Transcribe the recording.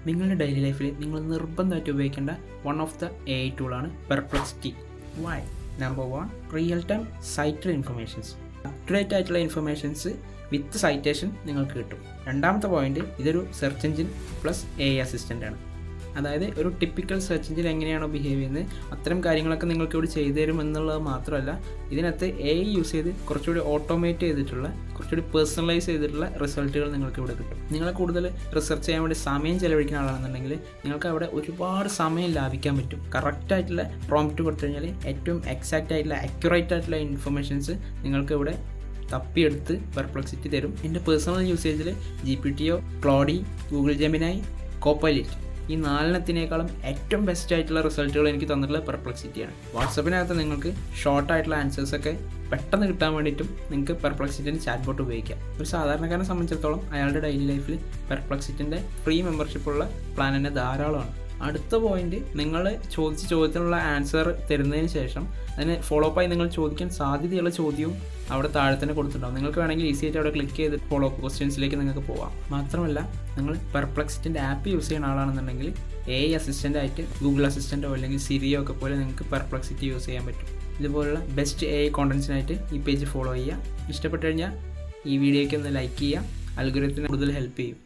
നിങ്ങളുടെ ഡെയിലി ലൈഫിൽ നിങ്ങൾ നിർബന്ധമായിട്ട് ഉപയോഗിക്കേണ്ട വൺ ഓഫ് ദ AI ടൂളാണ് Perplexity. Why? Number 1, real time cited informations. Accurate ആയിട്ടുള്ള ഇൻഫർമേഷൻസ് വിത്ത് സൈറ്റേഷൻ നിങ്ങൾക്ക് കിട്ടും. രണ്ടാമത്തെ പോയിന്റ്, ഇതൊരു search engine plus AI assistant ആണ്. അതായത് ഒരു ടിപ്പിക്കൽ സെർച്ച് എഞ്ചിൻ എങ്ങനെയാണോ ബിഹേവ് ചെയ്യുന്നത് അത്തരം കാര്യങ്ങളൊക്കെ നിങ്ങൾക്ക് ഇവിടെ ചെയ്തു തരും എന്നുള്ളത് മാത്രമല്ല, ഇതിനകത്ത് AI യൂസ് ചെയ്ത് കുറച്ചുകൂടി ഓട്ടോമേറ്റ് ചെയ്തിട്ടുള്ള, കുറച്ചുകൂടി പേഴ്സണലൈസ് ചെയ്തിട്ടുള്ള റിസൾട്ടുകൾ നിങ്ങൾക്ക് ഇവിടെ കിട്ടും. നിങ്ങൾ കൂടുതൽ റിസർച്ച് ചെയ്യാൻ വേണ്ടി സമയം ചെലവഴിക്കുന്ന ആളാണെന്നുണ്ടെങ്കിൽ നിങ്ങൾക്ക് അവിടെ ഒരുപാട് സമയം ലാഭിക്കാൻ പറ്റും. കറക്റ്റായിട്ടുള്ള പ്രോംപ്റ്റ് കൊടുത്തു കഴിഞ്ഞാൽ ഏറ്റവും എക്സാക്റ്റ് ആയിട്ടുള്ള അക്യുറേറ്റ് ആയിട്ടുള്ള ഇൻഫർമേഷൻസ് നിങ്ങൾക്ക് ഇവിടെ തപ്പിയെടുത്ത് പെർപ്ലക്സിറ്റി തരും. എൻ്റെ personal യൂസേജിൽ GPT, Claude, Google ജെമിനായി, Copilot ഈ 4 ഏറ്റവും ബെസ്റ്റ് ആയിട്ടുള്ള റിസൾട്ടുകൾ എനിക്ക് തന്നിട്ടുള്ള പെർപ്ലക്സിറ്റിയാണ്. വാട്സപ്പിനകത്ത് നിങ്ങൾക്ക് ഷോർട്ടായിട്ടുള്ള ആൻസേഴ്സൊക്കെ പെട്ടെന്ന് കിട്ടാൻ വേണ്ടിയിട്ടും നിങ്ങൾക്ക് പെർപ്ലക്സിറ്റിൻ്റെ ചാറ്റ് ബോട്ട് ഉപയോഗിക്കാം. ഒരു സാധാരണക്കാരനെ സംബന്ധിച്ചിടത്തോളം അയാളുടെ ഡെയിലി ലൈഫിൽ പെർപ്ലക്സിറ്റിൻ്റെ ഫ്രീ മെമ്പർഷിപ്പുള്ള പ്ലാൻ തന്നെ ധാരാളമാണ്. അടുത്ത പോയിന്റ്, നിങ്ങൾ ചോദിച്ച ചോദ്യത്തിനുള്ള ആൻസർ തരുന്നതിന് ശേഷം അതിന് ഫോളോ അപ്പ് ആയി നിങ്ങൾ ചോദിക്കാൻ സാധ്യതയുള്ള ചോദ്യവും അവിടെ താഴെ തന്നെ കൊടുത്തിട്ടുണ്ടാവും. നിങ്ങൾക്ക് വേണമെങ്കിൽ ഈസി ആയിട്ട് അവിടെ ക്ലിക്ക് ചെയ്ത് ഫോളോ അപ്പ് ക്വസ്റ്റ്യൻസിലേക്ക് നിങ്ങൾക്ക് പോകാം. മാത്രമല്ല, നിങ്ങൾ പെർപ്ലക്സിറ്റിൻ്റെ ആപ്പ് യൂസ് ചെയ്യുന്ന ആളാണെന്നുണ്ടെങ്കിൽ AI അസിസ്റ്റൻ്റ് ആയിട്ട് ഗൂഗിൾ അസിസ്റ്റൻ്റോ അല്ലെങ്കിൽ സിരിയോ ഒക്കെ പോലെ നിങ്ങൾക്ക് പെർപ്ലക്സിറ്റി യൂസ് ചെയ്യാൻ പറ്റും. ഇതുപോലുള്ള ബെസ്റ്റ് AI കോണ്ടൻസിനായിട്ട് ഈ പേജ് ഫോളോ ചെയ്യുക. ഇഷ്ടപ്പെട്ടു കഴിഞ്ഞാൽ ഈ വീഡിയോയ്ക്ക് ഒന്ന് ലൈക്ക് ചെയ്യുക. അൽഗോരിതത്തിന് കൂടുതൽ ഹെൽപ്പ് ചെയ്യും.